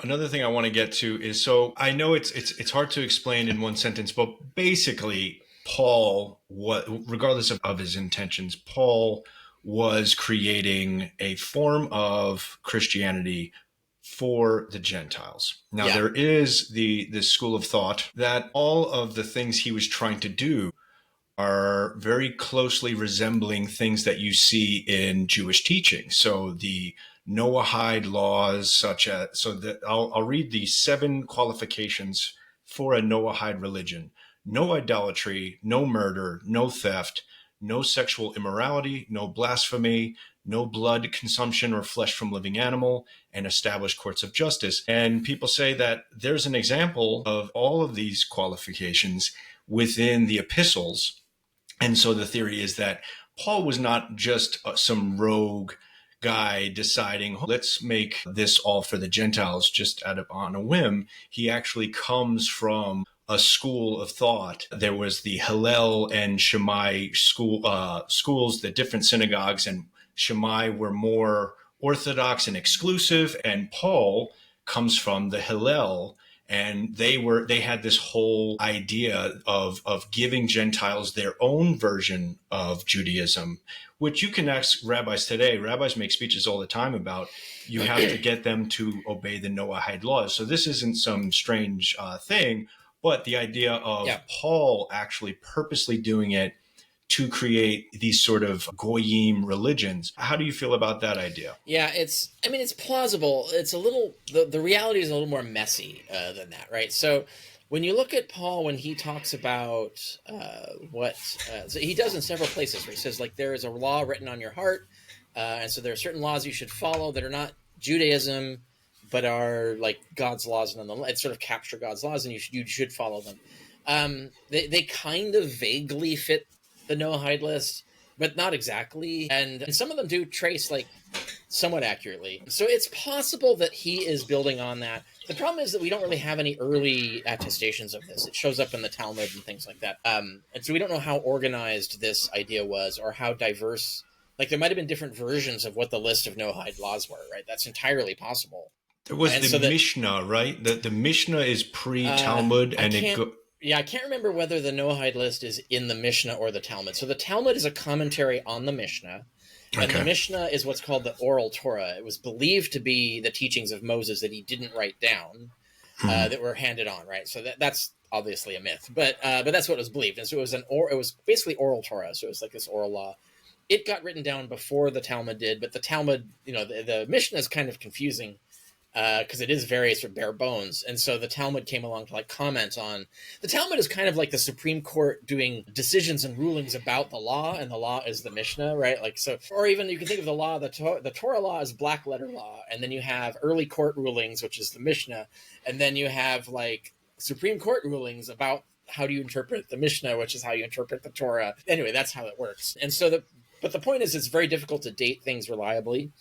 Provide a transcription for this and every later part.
Another thing I want to get to is, so I know it's hard to explain in one sentence, but basically Paul, what regardless of his intentions, Paul was creating a form of Christianity for the Gentiles. Now Yeah. there is the school of thought that all of the things he was trying to do are very closely resembling things that you see in Jewish teaching. So the Noahide laws, such as, so that I'll read the 7 qualifications for a Noahide religion: no idolatry, no murder, no theft, no sexual immorality, no blasphemy, no blood consumption or flesh from living animal, and established courts of justice. And people say that there's an example of all of these qualifications within the epistles. And so the theory is that Paul was not just some rogue guy deciding, let's make this all for the Gentiles just on a whim. He actually comes from a school of thought. There was the Hillel and Shammai schools, the different synagogues, and Shammai were more orthodox and exclusive, and Paul comes from the Hillel, and they had this whole idea of giving Gentiles their own version of Judaism, which you can ask rabbis today. Rabbis make speeches all the time about you have to get them to obey the Noahide laws. So this isn't some strange thing, but the idea of Paul actually purposely doing it to create these sort of goyim religions. How do you feel about that idea? Yeah, it's plausible. It's a little, the reality is a little more messy than that, right? So when you look at Paul, when he talks about so he does in several places where he says, like, there is a law written on your heart, and so there are certain laws you should follow that are not Judaism, but are like God's laws nonetheless. It sort of capture God's laws, and you should follow them. They kind of vaguely fit the Noahide list, but not exactly. And some of them do trace, like, somewhat accurately. So it's possible that he is building on that. The problem is that we don't really have any early attestations of this. It shows up in the Talmud and things like that. And so we don't know how organized this idea was or how diverse. Like, there might have been different versions of what the list of Noahide laws were, right? That's entirely possible. There was Mishnah, right? The Mishnah is pre-Talmud, and I can't remember whether the Noahide list is in the Mishnah or the Talmud. So the Talmud is a commentary on the Mishnah, and the Mishnah is what's called the oral Torah. It was believed to be the teachings of Moses that he didn't write down, that were handed on, right? So that's obviously a myth, but that's what was believed. And so it was basically oral Torah. So it was like this oral law. It got written down before the Talmud did, but the Talmud, the Mishnah is kind of confusing, because it is very sort of bare bones. And so the Talmud came along to, like, comment on. The Talmud is kind of like the Supreme Court doing decisions and rulings about the law, and the law is the Mishnah, right? Like, so, or even you can think of the law, the Torah law is black letter law, and then you have early court rulings, which is the Mishnah, and then you have, like, Supreme Court rulings about how do you interpret the Mishnah, which is how you interpret the Torah. Anyway, that's how it works. And so but the point is, it's very difficult to date things reliably.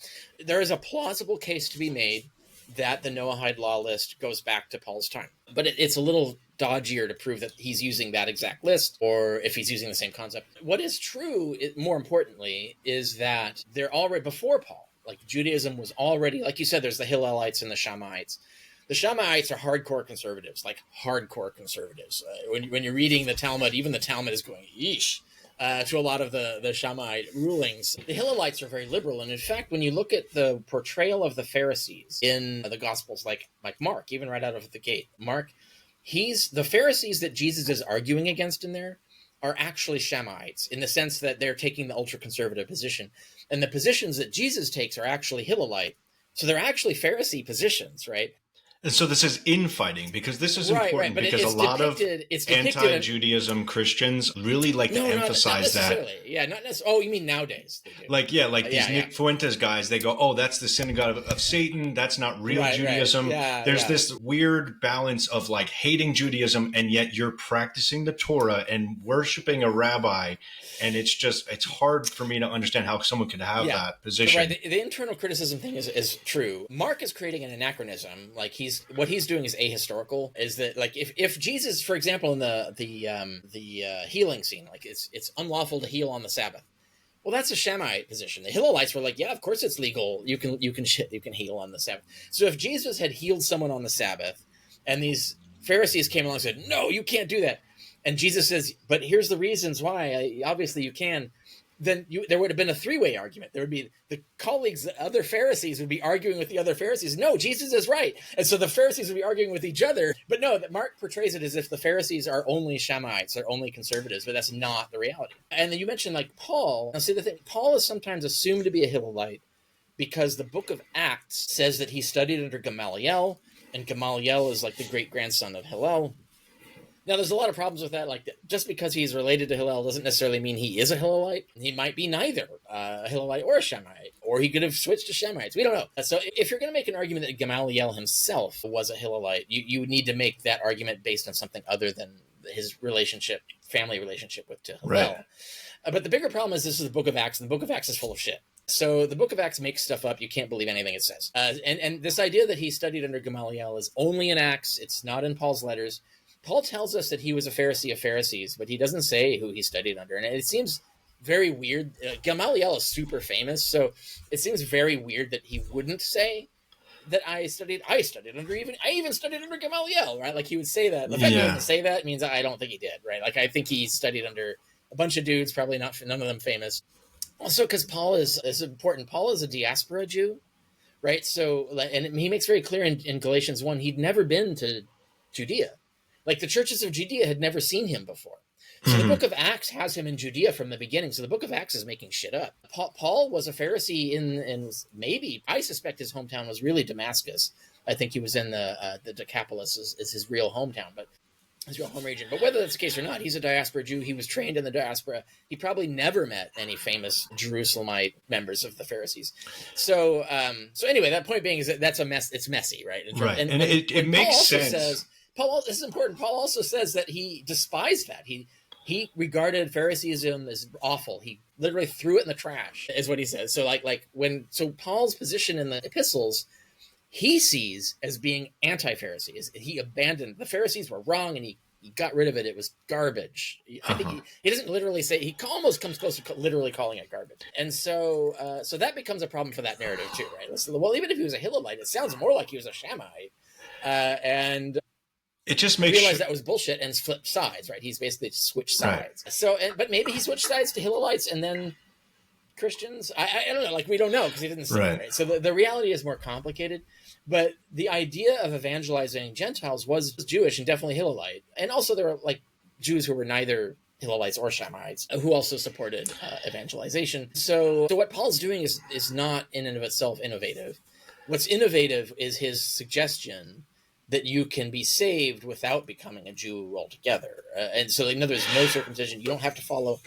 There is a plausible case to be made that the Noahide law list goes back to Paul's time. But it's a little dodgier to prove that he's using that exact list or if he's using the same concept. What is true, more importantly, is that they're already, before Paul, like, Judaism was already, like you said, there's the Hillelites and the Shammaites. The Shammaites are hardcore conservatives, like hardcore conservatives. When you're reading the Talmud, even the Talmud is going, yeesh. To a lot of the Shammai rulings. The Hillelites are very liberal, and in fact, when you look at the portrayal of the Pharisees in the Gospels, like Mark, even right out of the gate, Mark, the Pharisees that Jesus is arguing against in there are actually Shammaites, in the sense that they're taking the ultra-conservative position, and the positions that Jesus takes are actually Hillelite, so they're actually Pharisee positions, right? And so this is infighting, because this is important, because a lot of anti-Judaism Christians really like to emphasize that. Yeah, not necessarily. Oh, you mean nowadays? These Nick Fuentes guys, they go, oh, that's the synagogue of Satan. That's not real Judaism. There's this weird balance of, like, hating Judaism, and yet you're practicing the Torah and worshiping a rabbi. And it's hard for me to understand how someone could have that position. Right. The internal criticism thing is true. Mark is creating an anachronism. Like, what he's doing is ahistorical. Is that, like, if Jesus, for example, in the healing scene, like, it's unlawful to heal on the Sabbath. Well, that's a Shammite position. The Hillelites were like, yeah, of course it's legal. You can heal on the Sabbath. So if Jesus had healed someone on the Sabbath, and these Pharisees came along and said, no, you can't do that, and Jesus says, but here's the reasons why. Obviously you can. Then there would have been a three-way argument. There would be the colleagues, the other Pharisees would be arguing with the other Pharisees. No, Jesus is right. And so the Pharisees would be arguing with each other. But no, that Mark portrays it as if the Pharisees are only Shammaites, they're only conservatives, but that's not the reality. And then you mentioned like Paul. Now see the thing, Paul is sometimes assumed to be a Hillelite because the book of Acts says that he studied under Gamaliel, and Gamaliel is like the great-grandson of Hillel. Now, there's a lot of problems with that. Like, just because he's related to Hillel doesn't necessarily mean he is a Hillelite. He might be neither a Hillelite or a Shammite, or he could have switched to Shammites. We don't know. So if you're going to make an argument that Gamaliel himself was a Hillelite, you would need to make that argument based on something other than his family relationship with Hillel. Right. But the bigger problem is this is the book of Acts, and the book of Acts is full of shit. So the book of Acts makes stuff up. You can't believe anything it says. And this idea that he studied under Gamaliel is only in Acts. It's not in Paul's letters. Paul tells us that he was a Pharisee of Pharisees, but he doesn't say who he studied under. And it seems very weird. Gamaliel is super famous, so it seems very weird that he wouldn't say that I even studied under Gamaliel, right? Like he would say that. The fact that he doesn't say that means I don't think he did, right? Like I think he studied under a bunch of dudes, probably none of them famous. Also, because Paul is important. Paul is a diaspora Jew, right? So, and he makes very clear in Galatians 1, he'd never been to Judea. Like the churches of Judea had never seen him before. So the book of Acts has him in Judea from the beginning. So the book of Acts is making shit up. Paul was a Pharisee in maybe, I suspect his hometown was really Damascus. I think he was in the Decapolis is his real hometown, but his real home region. But whether that's the case or not, he's a diaspora Jew. He was trained in the diaspora. He probably never met any famous Jerusalemite members of the Pharisees. So anyway, that point being is that that's a mess. It's messy, right? Right. And it makes sense. This is important. Paul also says that he despised that. He regarded Phariseeism as awful. He literally threw it in the trash, is what he says. So so Paul's position in the epistles, he sees as being anti-Pharisee. He abandoned the Pharisees were wrong, and he got rid of it. It was garbage. I think he doesn't literally say. He almost comes close to literally calling it garbage. And so that becomes a problem for that narrative too, right? Well, even if he was a Hillelite, it sounds more like he was a Shammite, and it just makes realized that was bullshit and flipped sides, right? He's basically switched sides. Right. So, but maybe he switched sides to Hillelites and then Christians. I don't know. Like we don't know because he didn't say it, right? So the reality is more complicated. But the idea of evangelizing Gentiles was Jewish and definitely Hillelite, and also there were like Jews who were neither Hillelites or Shammaites who also supported evangelization. So what Paul's doing is not in and of itself innovative. What's innovative is his suggestion that you can be saved without becoming a Jew altogether. And so there's no circumcision. You don't have to follow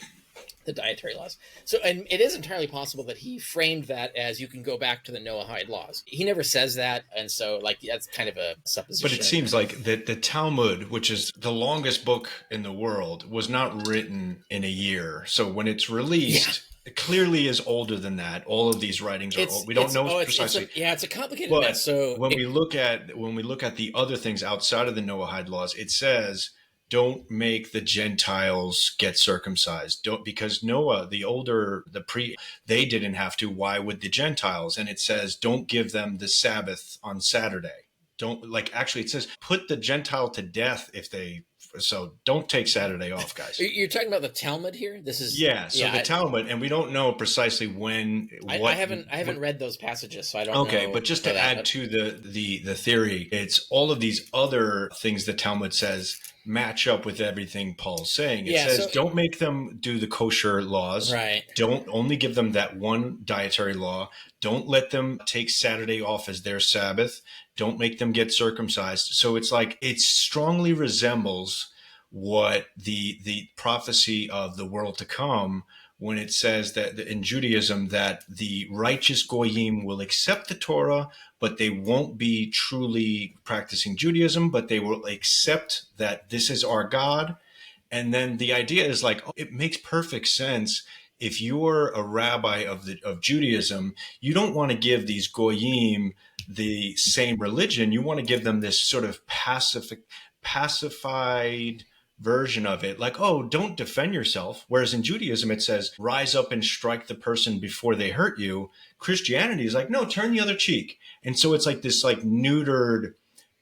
the dietary laws. So, and it is entirely possible that he framed that as you can go back to the Noahide laws. He never says that. And so that's kind of a supposition. But it seems like the Talmud, which is the longest book in the world, was not written in a year. So when it's released, it clearly is older than that. All of these writings are old. We don't know precisely. It's a complicated mess. So when we look at the other things outside of the Noahide laws, it says don't make the Gentiles get circumcised. Because Noah, they didn't have to. Why would the Gentiles? And it says don't give them the Sabbath on Saturday. It says put the Gentile to death if they. So don't take Saturday off, guys. You're talking about the Talmud here. This is the Talmud, and we don't know precisely when. I haven't read those passages, so I don't know. Okay, but just to add to the theory, it's all of these other things the Talmud says match up with everything Paul's saying. It says don't make them do the kosher laws. Right. Don't only give them that one dietary law. Don't let them take Saturday off as their Sabbath. Don't make them get circumcised. So it's like it strongly resembles what the prophecy of the world to come when it says that in Judaism that the righteous goyim will accept the Torah, but they won't be truly practicing Judaism, but they will accept that this is our God. And then the idea is it makes perfect sense. If you're a rabbi of Judaism, you don't want to give these goyim the same religion. You want to give them this sort of pacified version of it, like, oh, don't defend yourself. Whereas in Judaism, it says, rise up and strike the person before they hurt you. Christianity is like, no, turn the other cheek. And so it's like this like neutered,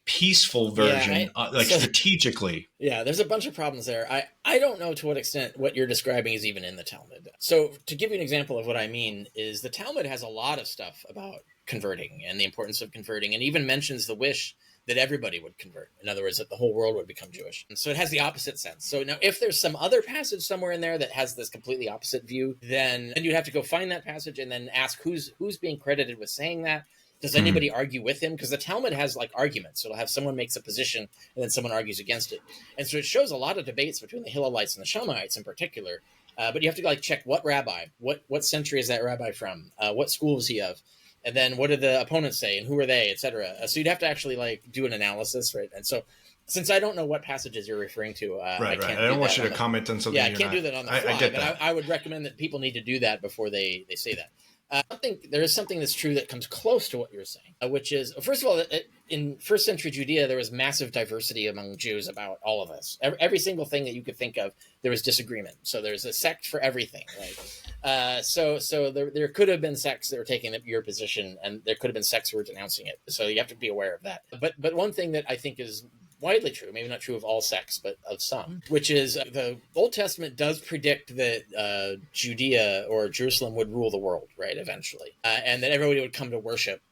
peaceful version, strategically. Yeah, there's a bunch of problems there. I don't know to what extent what you're describing is even in the Talmud. So to give you an example of what I mean is the Talmud has a lot of stuff about converting and the importance of converting, and even mentions the wish that everybody would convert. In other words, that the whole world would become Jewish. And so it has the opposite sense. So now if there's some other passage somewhere in there that has this completely opposite view, then you'd have to go find that passage and then ask who's being credited with saying that. Does anybody argue with him? Because the Talmud has like arguments. So it'll have someone makes a position and then someone argues against it. And so it shows a lot of debates between the Hillelites and the Shammaites in particular. But you have to like check what rabbi, what century is that rabbi from? What school is he of? And then what did the opponents say and who are they, etc. So you'd have to actually like do an analysis, right? And so since I don't know what passages you're referring to, I can't I don't want you to comment on something. Yeah, I can't do that on the fly. I get that. I would recommend that people need to do that before they say that. I think there is something that's true that comes close to what you're saying, which is, first of all, in first century Judea, there was massive diversity among Jews about all of us. Every single thing that you could think of, there was disagreement. So there's a sect for everything, right? So there could have been sects that were taking your position, and there could have been sects who were denouncing it. So you have to be aware of that. But one thing that I think is widely true, maybe not true of all sects, but of some, which is the Old Testament does predict that Judea or Jerusalem would rule the world, right, eventually, and that everybody would come to worship.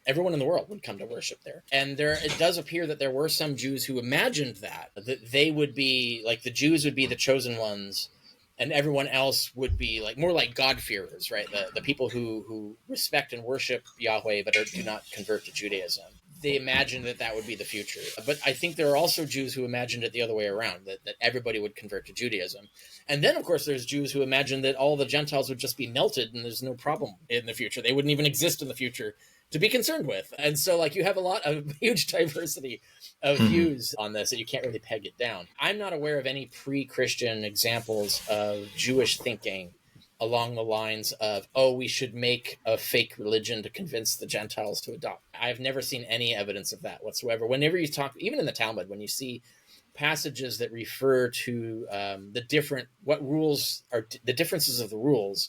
Everyone in the world would come to worship there. And it does appear that there were some Jews who imagined that they would be, like the Jews would be the chosen ones, and everyone else would be like more like God-fearers, right? The people who respect and worship Yahweh but do not convert to Judaism. They imagined that would be the future. But I think there are also Jews who imagined it the other way around, that everybody would convert to Judaism. And then, of course, there's Jews who imagined that all the Gentiles would just be melted and there's no problem in the future. They wouldn't even exist in the future to be concerned with. And so, like, you have a lot of huge diversity of views on this that you can't really peg it down. I'm not aware of any pre-Christian examples of Jewish thinking along the lines of, oh, we should make a fake religion to convince the Gentiles to adopt. I've never seen any evidence of that whatsoever. Whenever you talk, even in the Talmud, when you see passages that refer to the differences of the rules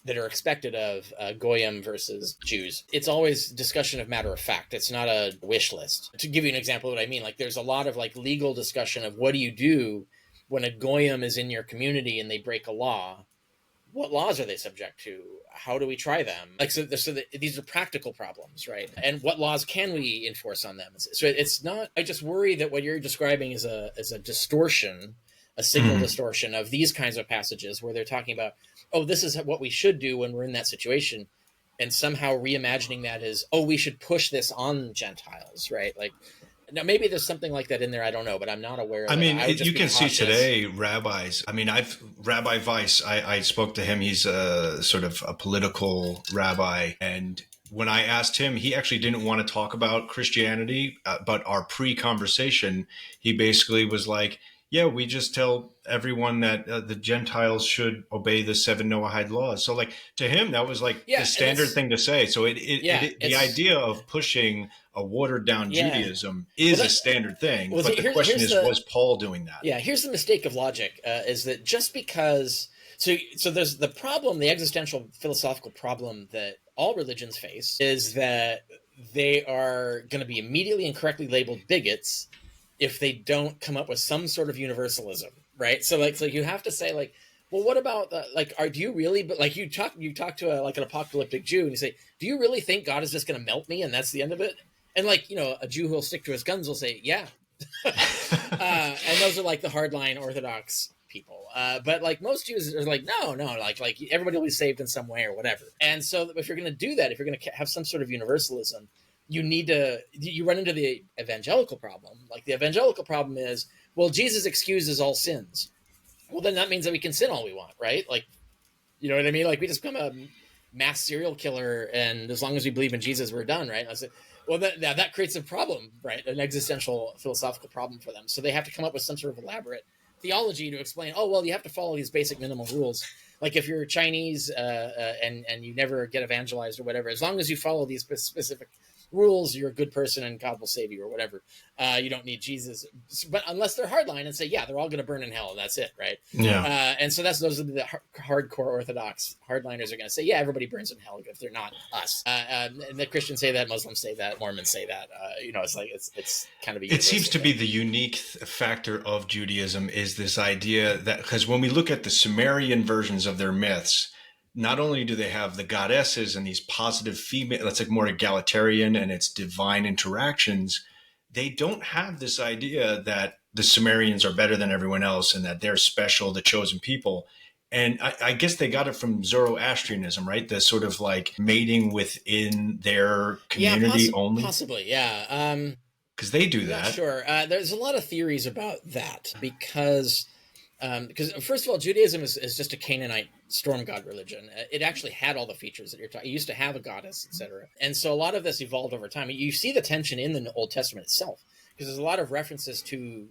that are expected of Goyim versus Jews, it's always discussion of matter of fact. It's not a wish list. To give you an example of what I mean, like there's a lot of like legal discussion of what do you do when a Goyim is in your community and they break a law. What laws are they subject to? How do we try them? Like, so these are practical problems, right? And what laws can we enforce on them? So it's not, I just worry that what you're describing is a distortion, a signal distortion of these kinds of passages where they're talking about, oh, this is what we should do when we're in that situation. And somehow reimagining that as, oh, we should push this on Gentiles, right? Like, now, maybe there's something like that in there. I don't know, but I'm not aware of it. I mean, you can see today rabbis. I mean, Rabbi Weiss, I spoke to him. He's a sort of a political rabbi. And when I asked him, he actually didn't want to talk about Christianity. But our pre-conversation, he basically was like, yeah, we just tell everyone that the Gentiles should obey the 7 Noahide laws. So like to him, that was like the standard thing to say. So the idea of pushing a watered down Judaism is a standard thing. But the question is, was Paul doing that? Yeah, here's the mistake of logic, is that just because, so there's the problem, the existential philosophical problem that all religions face is that they are going to be immediately and correctly labeled bigots if they don't come up with some sort of universalism, right? So you have to say like, well, what about do you really? But like you talk to an apocalyptic Jew and you say, do you really think God is just going to melt me and that's the end of it? And like, you know, a Jew who'll stick to his guns will say, yeah. And those are like the hardline Orthodox people. But like most Jews are like, no, like everybody will be saved in some way or whatever. And so if you're going to do that, if you're going to have some sort of universalism, you run into the evangelical problem. Like the evangelical problem is, well, Jesus excuses all sins. Well, then that means that we can sin all we want, right? Like, you know what I mean? Like we just become a mass serial killer, and as long as we believe in Jesus, we're done, right? I said, well, that creates a problem, right? An existential philosophical problem for them. So they have to come up with some sort of elaborate theology to explain, oh, well, you have to follow these basic minimal rules. Like if you're Chinese and you never get evangelized or whatever, as long as you follow these specific rules, you're a good person and God will save you or whatever. You don't need Jesus. But unless they're hardline and say, yeah, they're all going to burn in hell and that's it, right? Yeah. And so those are the hardcore Orthodox hardliners are going to say, yeah, everybody burns in hell if they're not us. And the Christians say that, Muslims say that, Mormons say that. It's like it's kind of a. It seems to be the unique factor of Judaism is this idea that, because when we look at the Sumerian versions of their myths, not only do they have the goddesses and these positive female, that's like more egalitarian and it's divine interactions, they don't have this idea that the Sumerians are better than everyone else and that they're special, the chosen people. And I guess they got it from Zoroastrianism, right? The sort of like mating within their community only. Possibly, yeah. Because they do that. Not sure. There's a lot of theories about that because first of all, Judaism is just a Canaanite storm god religion. It actually had all the features that you're talking. It used to have a goddess, etc. And so a lot of this evolved over time. You see the tension in the Old Testament itself because there's a lot of references to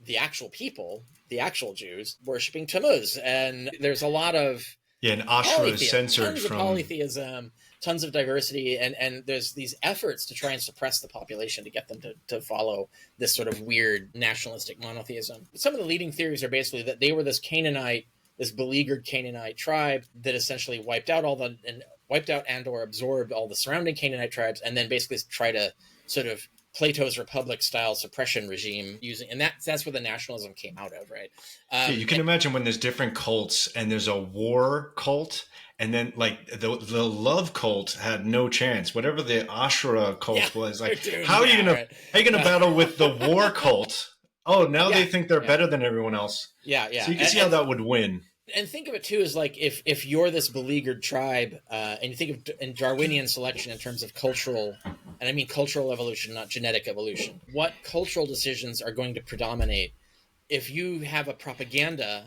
the actual people, the actual Jews, worshiping Tammuz, and there's a lot of and Ashra is censored tons from of polytheism, tons of diversity, and there's these efforts to try and suppress the population to get them to follow this sort of weird nationalistic monotheism. Some of the leading theories are basically that they were this beleaguered Canaanite tribe that essentially wiped out and or absorbed all the surrounding Canaanite tribes, and then basically try to sort of Plato's Republic style suppression regime and that's where the nationalism came out of, right? You can imagine when there's different cults and there's a war cult, and then like the love cult had no chance. Whatever the Ashura cult was, like how are you gonna battle with the war cult? Oh, now they think they're better than everyone else. Yeah. So you can see how that would win. And think of it too as like if you're this beleaguered tribe, and you think of in Darwinian selection in terms of cultural, and I mean cultural evolution, not genetic evolution. What cultural decisions are going to predominate if you have a propaganda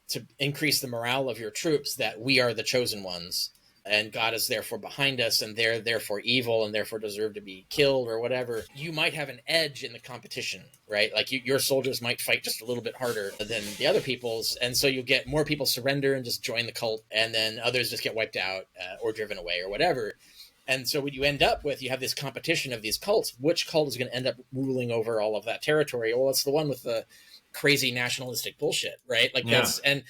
to increase the morale of your troops that we are the chosen ones and God is therefore behind us and they're therefore evil and therefore deserve to be killed or whatever, you might have an edge in the competition, right? Like your soldiers might fight just a little bit harder than the other people's. And so you'll get more people surrender and just join the cult, and then others just get wiped out or driven away or whatever. And so what you end up with, you have this competition of these cults. Which cult is going to end up ruling over all of that territory? Well, it's the one with the crazy nationalistic bullshit, right? Like that's, and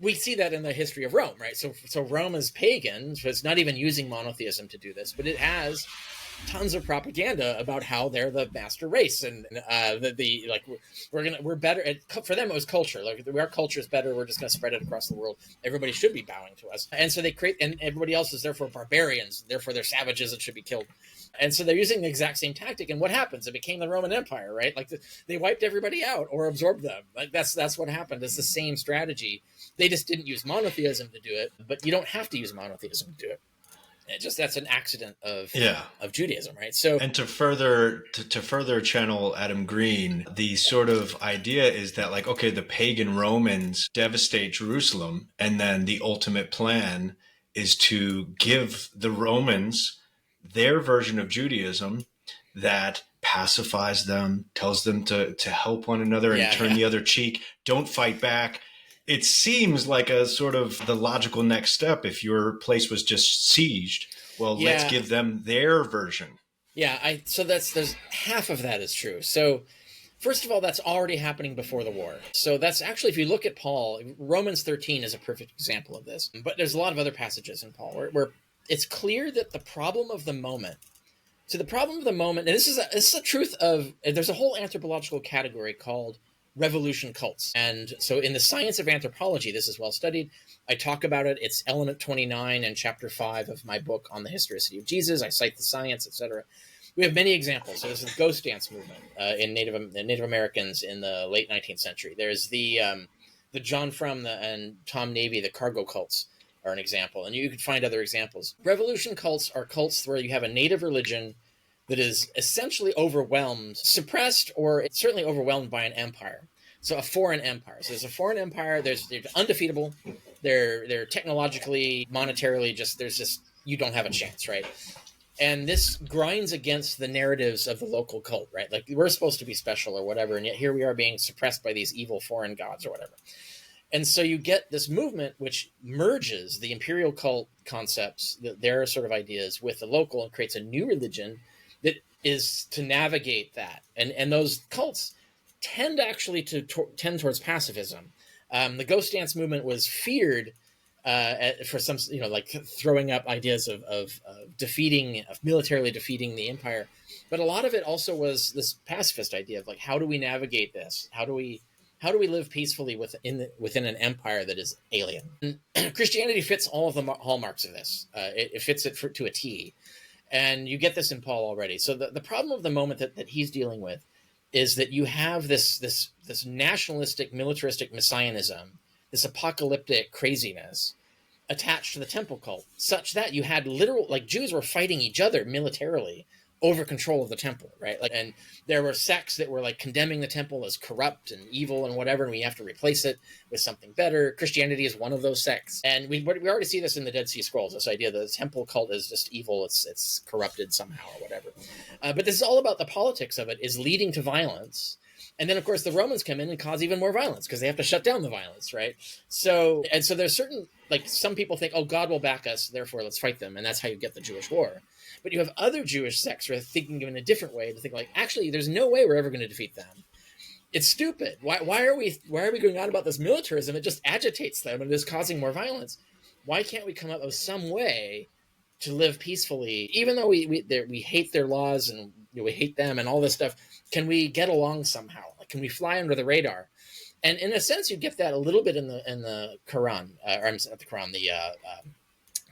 we see that in the history of Rome, right? So Rome is pagan, so it's not even using monotheism to do this, but it has tons of propaganda about how they're the master race and we're better at, for them it was culture, like our culture is better, we're just going to spread it across the world, everybody should be bowing to us, and so they create, and everybody else is therefore barbarians, therefore they're savages that should be killed. And so they're using the exact same tactic. And what happens? It became the Roman Empire, right? Like they wiped everybody out or absorbed them. Like that's what happened. It's the same strategy. They just didn't use monotheism to do it, but you don't have to use monotheism to do it. That's an accident of Judaism, right? So, and to further channel Adam Green, the sort of idea is that like, okay, the pagan Romans devastate Jerusalem, and then the ultimate plan is to give the Romans their version of Judaism that pacifies them, tells them to help one another and turn the other cheek, don't fight back. It seems like a sort of the logical next step. If your place was just sieged, well, let's give them their version. Yeah, so there's half of that is true. So first of all, that's already happening before the war. So that's actually, if you look at Paul, Romans 13 is a perfect example of this. But there's a lot of other passages in Paul where it's clear that the problem of the moment, and this is a truth of, there's a whole anthropological category called revolution cults. And so in the science of anthropology, this is well studied. I talk about it. It's element 29 and chapter 5 of my book on the historicity of Jesus. I cite the science, etc. We have many examples. So there's the ghost dance movement in Native Americans in the late 19th century. There's the John Frum and Tom Navy, the cargo cults are an example. And you could find other examples. Revolution cults are cults where you have a native religion that is essentially overwhelmed, suppressed, or it's certainly overwhelmed by an empire. So a foreign empire. So there's a foreign empire. They're undefeatable. They're technologically, monetarily, you don't have a chance, right? And this grinds against the narratives of the local cult, right? Like we're supposed to be special or whatever, and yet here we are being suppressed by these evil foreign gods or whatever. And so you get this movement which merges the imperial cult concepts, their sort of ideas, with the local and creates a new religion that is to navigate that. And those cults tend actually to tend towards pacifism. The ghost dance movement was feared for some, like throwing up ideas of militarily defeating the empire. But a lot of it also was this pacifist idea of like, how do we navigate this? How do we live peacefully within an empire that is alien? And Christianity fits all of the hallmarks of this. It fits it to a T. And you get this in Paul already. So the problem of the moment that he's dealing with is that you have this nationalistic, militaristic messianism, this apocalyptic craziness attached to the temple cult, such that you had Jews were fighting each other militarily over control of the temple, right? And there were sects that were like condemning the temple as corrupt and evil and whatever, and we have to replace it with something better. Christianity is one of those sects, and we already see this in the Dead Sea Scrolls. This idea that the temple cult is just evil; it's corrupted somehow or whatever. But this is all about the politics of it is leading to violence. And then, of course, the Romans come in and cause even more violence because they have to shut down the violence, right? So there's certain, some people think, oh, God will back us, therefore let's fight them, and that's how you get the Jewish war. But you have other Jewish sects who are thinking in a different way, to think actually, there's no way we're ever going to defeat them. It's stupid. Why are we going on about this militarism? It just agitates them and it is causing more violence. Why can't we come up with some way to live peacefully, even though we hate their laws and we hate them and all this stuff? Can we get along somehow? Can we fly under the radar? And in a sense, you get that a little bit in the Quran, or I'm not the Quran, the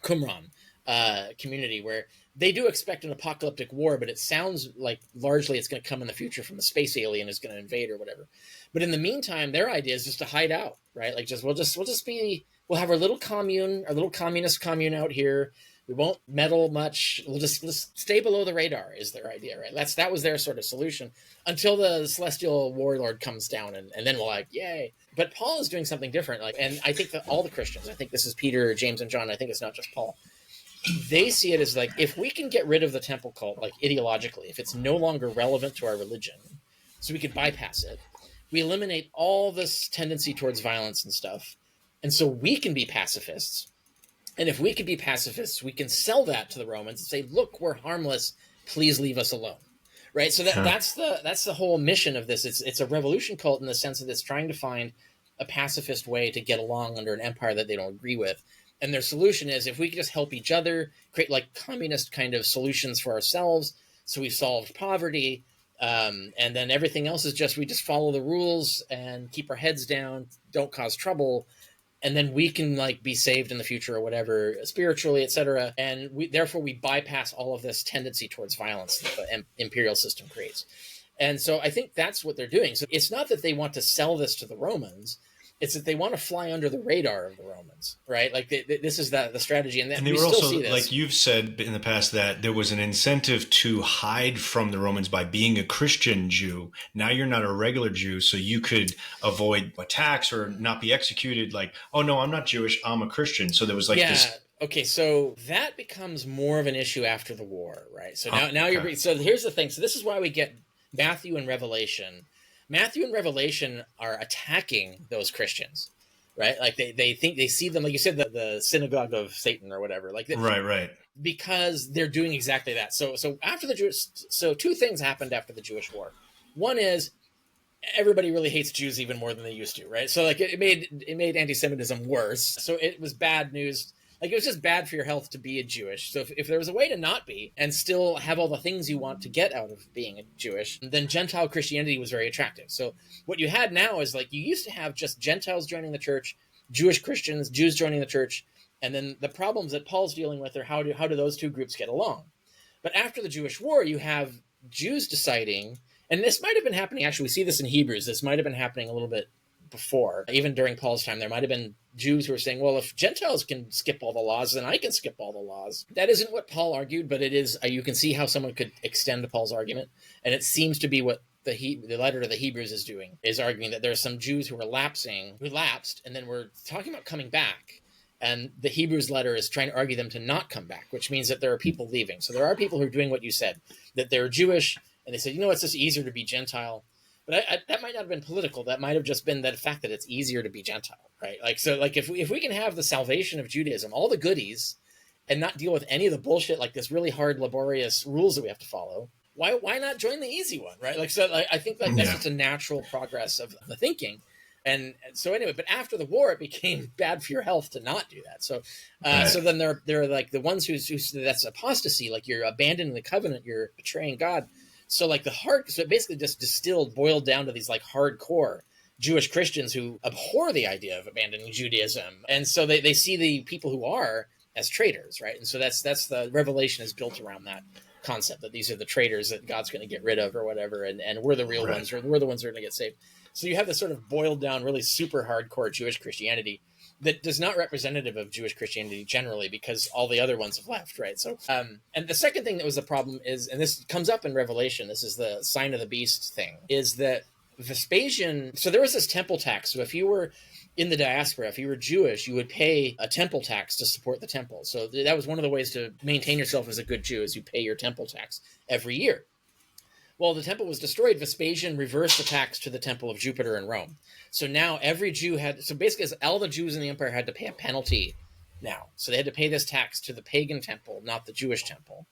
Qumran community, where they do expect an apocalyptic war, but it sounds like largely it's going to come in the future from the space alien is going to invade or whatever. But in the meantime, their idea is just to hide out, right? We'll have our little commune, our little communist commune out here. We won't meddle much. We'll just stay below the radar is their idea, right? That was their sort of solution until the celestial warlord comes down, and then we're yay. But Paul is doing something different. And I think that all the Christians, I think this is Peter, James, and John, I think it's not just Paul, they see it as if we can get rid of the temple cult, ideologically, if it's no longer relevant to our religion, so we could bypass it, we eliminate all this tendency towards violence and stuff, and so we can be pacifists. And if we could be pacifists, we can sell that to the Romans and say, look, we're harmless. Please leave us alone. Right. So that's the whole mission of this. It's a revolution cult in the sense that it's trying to find a pacifist way to get along under an empire that they don't agree with. And their solution is, if we could just help each other, create communist kind of solutions for ourselves. So we've solved poverty. And then everything else is we just follow the rules and keep our heads down, don't cause trouble. And then we can be saved in the future or whatever, spiritually, etc. And therefore we bypass all of this tendency towards violence that the imperial system creates. And so I think that's what they're doing. So it's not that they want to sell this to the Romans. It's that they want to fly under the radar of the Romans, right? This is the strategy. And they were also, like you've said in the past, that there was an incentive to hide from the Romans by being a Christian Jew. Now you're not a regular Jew, so you could avoid attacks or not be executed. Oh, no, I'm not Jewish, I'm a Christian. So there was this. Okay, so that becomes more of an issue after the war, right? So now you're. So here's the thing. So this is why we get Matthew and Revelation. Matthew and Revelation are attacking those Christians, right? They think they see them, like you said, the synagogue of Satan or whatever. Right. Because they're doing exactly that. So after two things happened after the Jewish War. One is everybody really hates Jews even more than they used to, right? So it made anti-Semitism worse. So it was bad news. It was just bad for your health to be a Jewish. So if there was a way to not be and still have all the things you want to get out of being a Jewish, then Gentile Christianity was very attractive. So what you had now is you used to have just Gentiles joining the church, Jewish Christians, Jews joining the church, and then the problems that Paul's dealing with are how do those two groups get along? But after the Jewish war, you have Jews deciding, and this might have been happening, actually, we see this in Hebrews, this might have been happening a little bit before, even during Paul's time, there might have been Jews who were saying, well, if Gentiles can skip all the laws, then I can skip all the laws. That isn't what Paul argued, but it is, you can see how someone could extend Paul's argument. And it seems to be what the letter to the Hebrews is doing, is arguing that there are some Jews who lapsed, and then we're talking about coming back. And the Hebrews letter is trying to argue them to not come back, which means that there are people leaving. So there are people who are doing what you said, that they're Jewish, and they said, it's just easier to be Gentile. But that might not have been political. That might have just been the fact that it's easier to be Gentile, right? If we can have the salvation of Judaism, all the goodies, and not deal with any of the bullshit, this really hard, laborious rules that we have to follow, why not join the easy one, right? Like, so like, I think like that's just a natural progress of the thinking. And so anyway, but after the war, it became bad for your health to not do that. So, so then they're like the ones who that's apostasy, like you're abandoning the covenant, you're betraying God. So like so it basically just boiled down to these like hardcore Jewish Christians who abhor the idea of abandoning Judaism. And so they see the people who are as traitors, right? And so that's the Revelation is built around that concept, that these are the traitors that God's going to get rid of or whatever. And we're the real ones, or we're the ones that are going to get saved. So you have this sort of boiled down, really super hardcore Jewish Christianity that is not representative of Jewish Christianity generally, because all the other ones have left, right? So, and the second thing that was the problem is, and this comes up in Revelation, this is the sign of the beast thing, is that Vespasian, so there was this temple tax. So if you were in the diaspora, if you were Jewish, you would pay a temple tax to support the temple. So that was one of the ways to maintain yourself as a good Jew, is you pay your temple tax every year. Well, the temple was destroyed. Vespasian reversed the tax to the temple of Jupiter in Rome. So now every Jew so basically all the Jews in the empire had to pay a penalty now. So they had to pay this tax to the pagan temple, not the Jewish temple.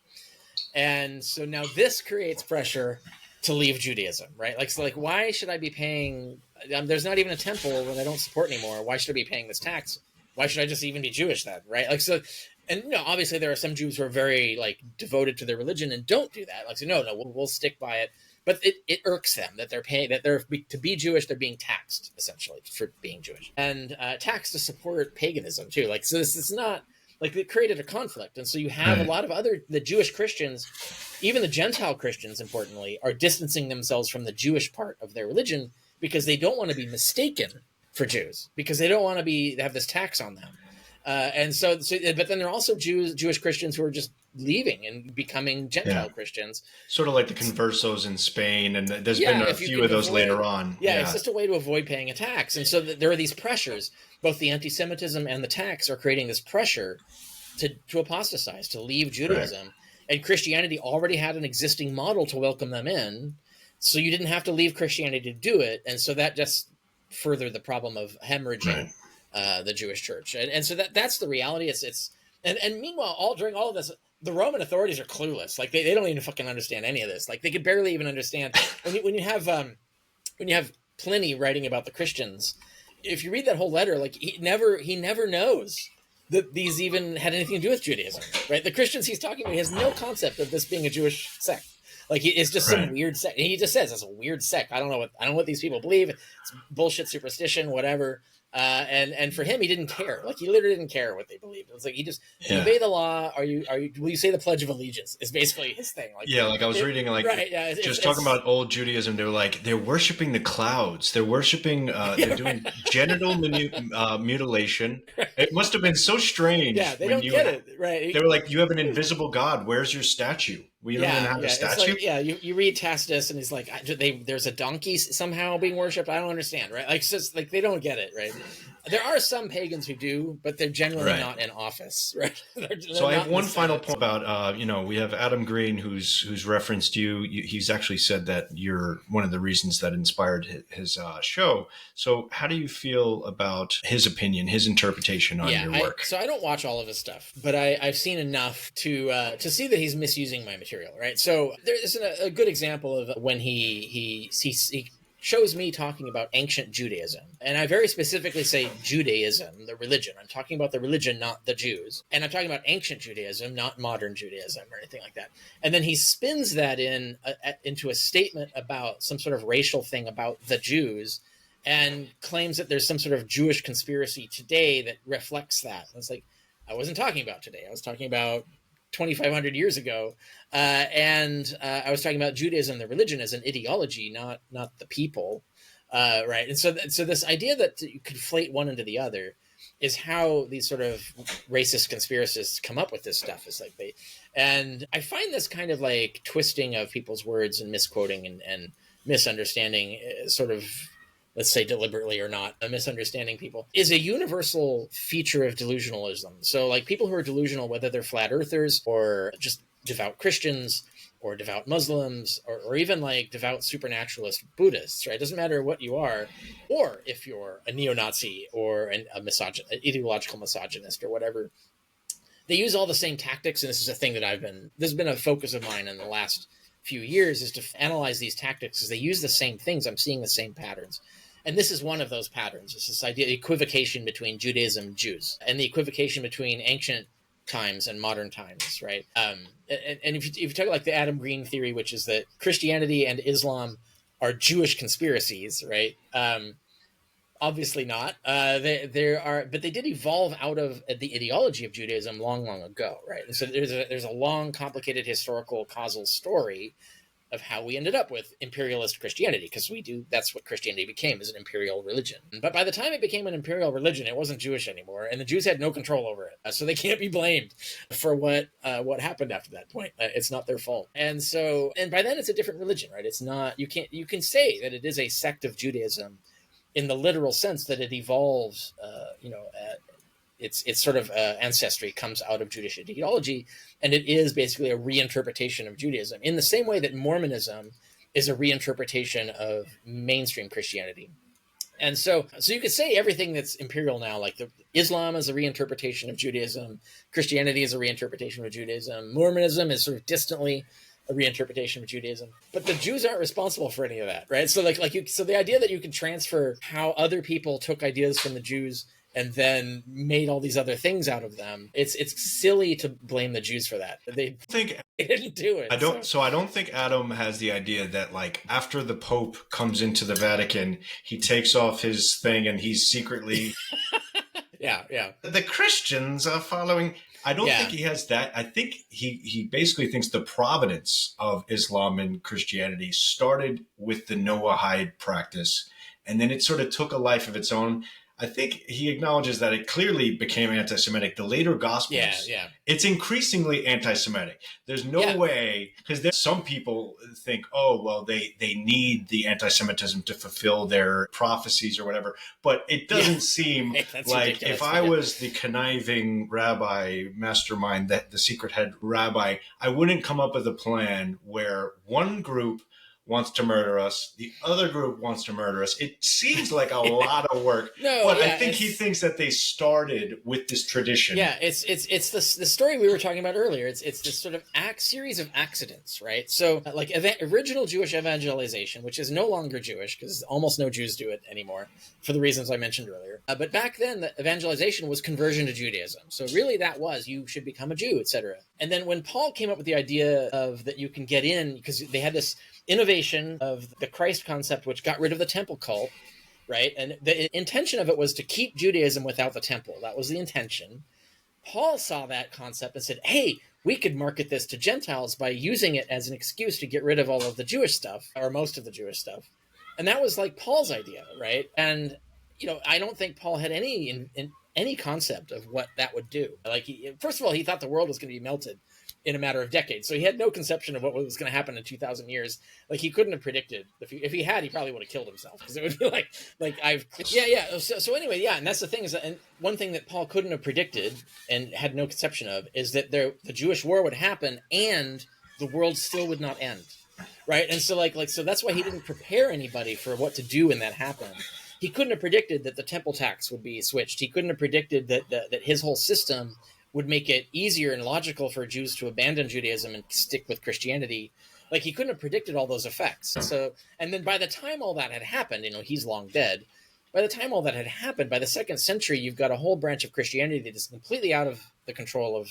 And so now this creates pressure to leave Judaism, right? Like, so like, why should I be paying? There's not even a temple when I don't support anymore. Why should I be paying this tax? Why should I just even be Jewish then, right? Like, so, and obviously there are some Jews who are very like devoted to their religion and don't do that. Like, so no, we'll stick by it. But it irks them that they're paying, that they're, to be Jewish, they're being taxed essentially for being Jewish, and taxed to support paganism too. Like, so this is not like, it created a conflict. And so you have a lot of the Jewish Christians, even the Gentile Christians, importantly, are distancing themselves from the Jewish part of their religion because they don't want to be mistaken for Jews, because they don't want to have this tax on them. And so, but then there are also Jewish Christians who are just leaving and becoming Gentile Christians. Sort of like the conversos in Spain, and there's been a few of those later on. It's just a way to avoid paying a tax. And so there are these pressures, both the anti-Semitism and the tax are creating this pressure to apostatize, to leave Judaism. Right. And Christianity already had an existing model to welcome them in, so you didn't have to leave Christianity to do it. And so that just furthered the problem of hemorrhaging the Jewish church. And so that's the reality. And meanwhile, during all of this, the Roman authorities are clueless. Like they don't even fucking understand any of this. Like they could barely even understand when you have Pliny writing about the Christians. If you read that whole letter, like he never knows that these even had anything to do with Judaism, right? The Christians he's talking about, he has no concept of this being a Jewish sect. Like it's just some weird sect. And he just says it's a weird sect. I don't know what these people believe. It's bullshit, superstition, whatever. And for him, he didn't care. Like he literally didn't care what they believed. It was like he just obey the law. Will you say the Pledge of Allegiance? Is basically his thing. Like like I was reading talking about old Judaism. They were like they're worshiping the clouds. They're worshiping. They're doing genital mutilation. It must have been so strange. Yeah, they don't get it. Right. They were like, you have an invisible God. Where's your statue? We don't even have a statue. Like, you read Tacitus, and he's like, there's a donkey somehow being worshipped. I don't understand, right? Like, it's just like they don't get it, right? There are some pagans who do, but they're generally not in office, right? So I have one final point about, we have Adam Green who's referenced you. He's actually said that you're one of the reasons that inspired his show. So how do you feel about his opinion, his interpretation on your work? So I don't watch all of his stuff, but I've seen enough to see that he's misusing my material, right? So there's a good example of when he shows me talking about ancient Judaism. And I very specifically say Judaism, the religion. I'm talking about the religion, not the Jews. And I'm talking about ancient Judaism, not modern Judaism or anything like that. And then he spins that into a statement about some sort of racial thing about the Jews and claims that there's some sort of Jewish conspiracy today that reflects that. And it's like, I wasn't talking about today. I was talking about 2,500 years ago. And I was talking about Judaism, the religion, as an ideology, not the people. Right. And so this idea that you conflate one into the other is how these sort of racist conspiracists come up with this stuff. It's like and I find this kind of like twisting of people's words and misquoting and misunderstanding sort of, let's say deliberately or not, misunderstanding people is a universal feature of delusionalism. So like people who are delusional, whether they're flat earthers or just devout Christians or devout Muslims or even like devout supernaturalist Buddhists, right? It doesn't matter what you are, or if you're a neo-Nazi or an ideological misogynist or whatever, they use all the same tactics. And this is a thing that this has been a focus of mine in the last few years is to analyze these tactics because they use the same things. I'm seeing the same patterns. And this is one of those patterns. It's this idea, equivocation between Judaism and Jews, and the equivocation between ancient times and modern times, right? And if you talk like the Adam Green theory, which is that Christianity and Islam are Jewish conspiracies, right? Obviously not. There are, but they did evolve out of the ideology of Judaism long, long ago, right? And so there's a long, complicated historical causal story of how we ended up with imperialist Christianity, because that's what Christianity became, as an imperial religion. But by the time it became an imperial religion, it wasn't Jewish anymore, and the Jews had no control over it. So they can't be blamed for what happened after that point. It's not their fault. And by then it's a different religion, right? It's not, you can say that it is a sect of Judaism in the literal sense that it evolves, its sort of ancestry comes out of Jewish ideology, and it is basically a reinterpretation of Judaism in the same way that Mormonism is a reinterpretation of mainstream Christianity. And so you could say everything that's imperial now, like Islam is a reinterpretation of Judaism, Christianity is a reinterpretation of Judaism, Mormonism is sort of distantly a reinterpretation of Judaism, but the Jews aren't responsible for any of that, right? So so the idea that you can transfer how other people took ideas from the Jews and then made all these other things out of them, it's silly to blame the Jews for that. They didn't do it. I don't think Adam has the idea that, like, after the Pope comes into the Vatican, he takes off his thing and he's secretly yeah. The Christians are following. I don't think he has that. I think he basically thinks the provenance of Islam and Christianity started with the Noahide practice, and then it sort of took a life of its own. I think he acknowledges that it clearly became anti-Semitic. The later Gospels, it's increasingly anti-Semitic. There's no way, because some people think, oh, well, they need the anti-Semitism to fulfill their prophecies or whatever. But it doesn't seem like if I was the conniving rabbi mastermind, that the secret head rabbi, I wouldn't come up with a plan where one group wants to murder us, the other group wants to murder us. It seems like a lot of work. I think he thinks that they started with this tradition. Yeah, it's the story we were talking about earlier. It's this sort of series of accidents, right? So like original Jewish evangelization, which is no longer Jewish because almost no Jews do it anymore for the reasons I mentioned earlier. But back then, the evangelization was conversion to Judaism. So really that was, you should become a Jew, etc. And then when Paul came up with the idea of that you can get in, because they had this innovation of the Christ concept, which got rid of the temple cult, right? And the intention of it was to keep Judaism without the temple. That was the intention. Paul saw that concept and said, hey, we could market this to Gentiles by using it as an excuse to get rid of all of the Jewish stuff, or most of the Jewish stuff. And that was like Paul's idea, right? And, I don't think Paul had any concept of what that would do. Like, first of all, he thought the world was going to be melted in a matter of decades. So he had no conception of what was going to happen in 2,000 years. Like, he couldn't have predicted. If he had, he probably would have killed himself, because it would be So anyway, and that's the thing is that, and one thing that Paul couldn't have predicted and had no conception of is that the Jewish war would happen and the world still would not end, right? And so so that's why he didn't prepare anybody for what to do when that happened. He couldn't have predicted that the temple tax would be switched. He couldn't have predicted that his whole system would make it easier and logical for Jews to abandon Judaism and stick with Christianity. Like, he couldn't have predicted all those effects. So, and then by the time all that had happened, he's long dead. By the time all that had happened, by the 2nd century, you've got a whole branch of Christianity that is completely out of the control of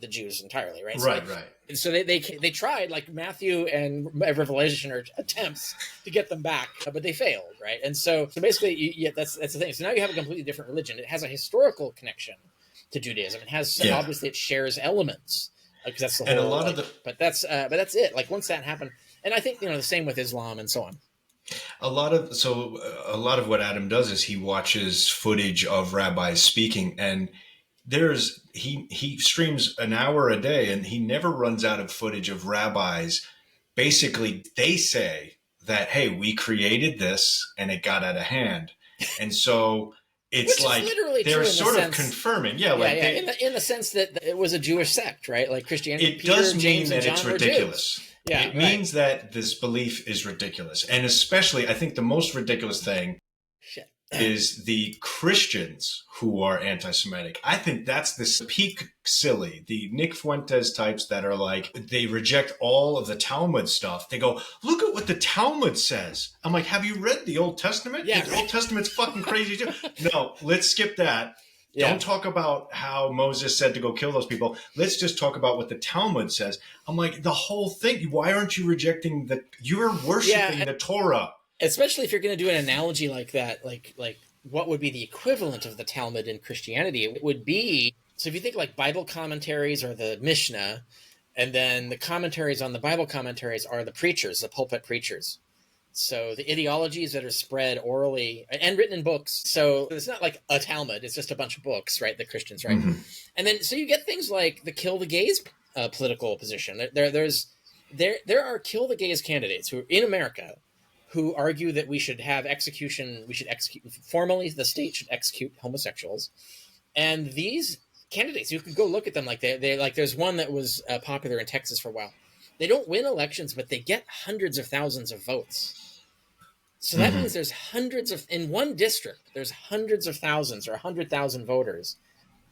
the Jews entirely, right? Right. And so they tried, like Matthew and Revelation, or attempts to get them back, but they failed, right? And so basically, that's the thing. So now you have a completely different religion. It has a historical connection to Judaism. It has obviously it shares elements, because that's the whole. And a lot of the. But that's it. Like, once that happened, and I think the same with Islam and so on. A lot of what Adam does is he watches footage of rabbis speaking, and he streams an hour a day, and he never runs out of footage of rabbis. Basically, they say that, hey, we created this and it got out of hand, and so it's like they're sort of confirming, in the sense that it was a Jewish sect, right? Like Christianity. It does mean that it's ridiculous. It means that this belief is ridiculous, and especially, I think the most ridiculous thing. Shit. is the Christians who are anti-Semitic. I think that's the peak silly. The Nick Fuentes types that are like, they reject all of the Talmud stuff. They go, look at what the Talmud says. I'm like, have you read the Old Testament? Yeah, the Old Testament's fucking crazy too. No, let's skip that. Yeah. Don't talk about how Moses said to go kill those people. Let's just talk about what the Talmud says. I'm like, the whole thing, why aren't you rejecting you're worshiping the Torah? Especially if you're going to do an analogy like that, like what would be the equivalent of the Talmud in Christianity? It would be, so if you think like Bible commentaries are the Mishnah, and then the commentaries on the Bible commentaries are the preachers, the pulpit preachers. So the ideologies that are spread orally and written in books. So it's not like a Talmud, it's just a bunch of books, right? The Christians, right? Mm-hmm. And then, so you get things like the kill the gays political position. There are kill the gays candidates who in America who argue that we should execute formally, the state should execute homosexuals. And these candidates, you can go look at them, like they like, there's one that was popular in Texas for a while. They don't win elections, but they get hundreds of thousands of votes. So that means there's in one district, there's hundreds of thousands or 100,000 voters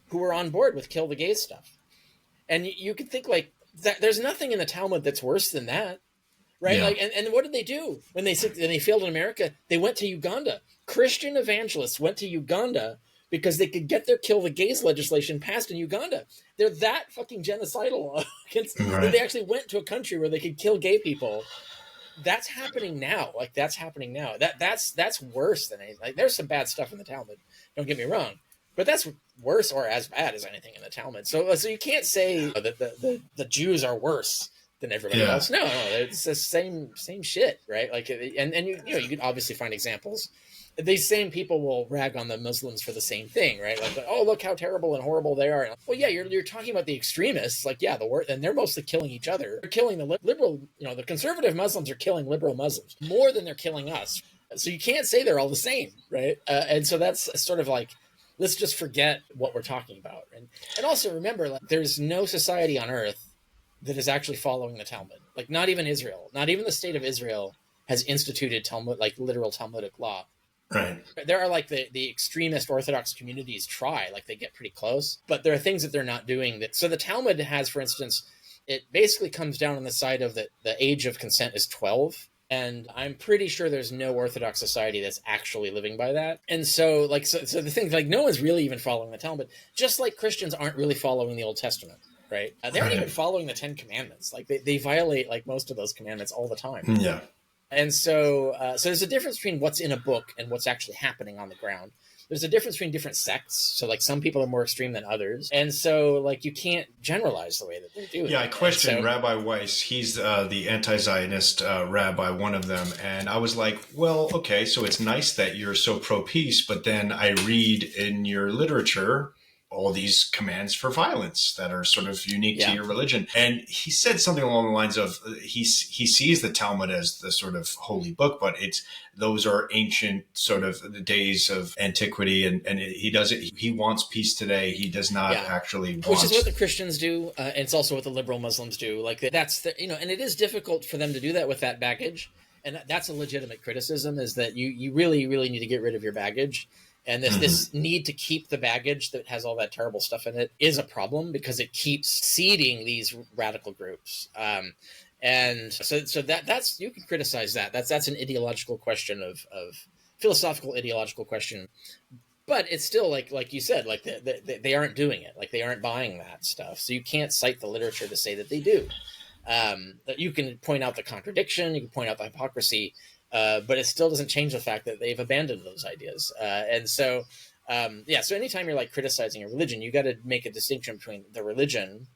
who are on board with kill the gays stuff. And you could think like that, there's nothing in the Talmud that's worse than that. Right. Yeah. Like, and what did they do when they failed in America? They went to Uganda. Christian evangelists went to Uganda because they could get their kill the gays legislation passed in Uganda. They're that fucking genocidal that they actually went to a country where they could kill gay people. That's happening now. Like that's happening now. That's worse than anything. Like, there's some bad stuff in the Talmud. Don't get me wrong, but that's worse or as bad as anything in the Talmud. So you can't say that the Jews are worse than everybody else. No, it's the same shit, right? Like, and you could obviously find examples. These same people will rag on the Muslims for the same thing, right? Like, oh, look how terrible and horrible they are. Well, yeah, you're talking about the extremists, like, yeah, and they're mostly killing each other. They're killing the liberal, the conservative Muslims are killing liberal Muslims more than they're killing us. So you can't say they're all the same, right? And so that's sort of like, let's just forget what we're talking about. And also remember, like, there's no society on earth that is actually following the Talmud. Like, not even Israel, not even the state of Israel has instituted Talmud, like literal Talmudic law. Right. There are like the extremist Orthodox communities try, like they get pretty close, but there are things that they're not doing. So the Talmud has, for instance, it basically comes down on the side of the age of consent is 12. And I'm pretty sure there's no Orthodox society that's actually living by that. And so so the thing, like, no one's really even following the Talmud, just like Christians aren't really following the Old Testament. Right. They aren't even following the 10 commandments. Like they violate like most of those commandments all the time. Yeah. And so there's a difference between what's in a book and what's actually happening on the ground. There's a difference between different sects. So like some people are more extreme than others. And so like you can't generalize the way that they do it. Yeah, I questioned Rabbi Weiss. He's the anti-Zionist rabbi, one of them. And I was like, well, okay, so it's nice that you're so pro-peace, but then I read in your literature all these commands for violence that are sort of unique to your religion. And he said something along the lines of he sees the Talmud as the sort of holy book, but those are ancient sort of the days of antiquity. And he wants peace today. He does not actually want. Which is what the Christians do. And it's also what the liberal Muslims do. Like that's and it is difficult for them to do that with that baggage. And that's a legitimate criticism, is that you really, really need to get rid of your baggage. And this need to keep the baggage that has all that terrible stuff in it is a problem, because it keeps seeding these radical groups. And so that's, you can criticize that. That's an ideological question of philosophical ideological question. But it's still like you said, like they aren't doing it. Like they aren't buying that stuff. So you can't cite the literature to say that they do. That you can point out the contradiction, you can point out the hypocrisy, but it still doesn't change the fact that they've abandoned those ideas. So anytime you're like criticizing a religion, you got to make a distinction between the religion,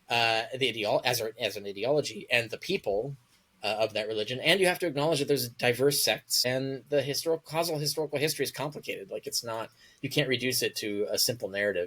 as an ideology, and the people of that religion. And you have to acknowledge that there's diverse sects, and the historical historical history is complicated. Like it's not, you can't reduce it to a simple narrative.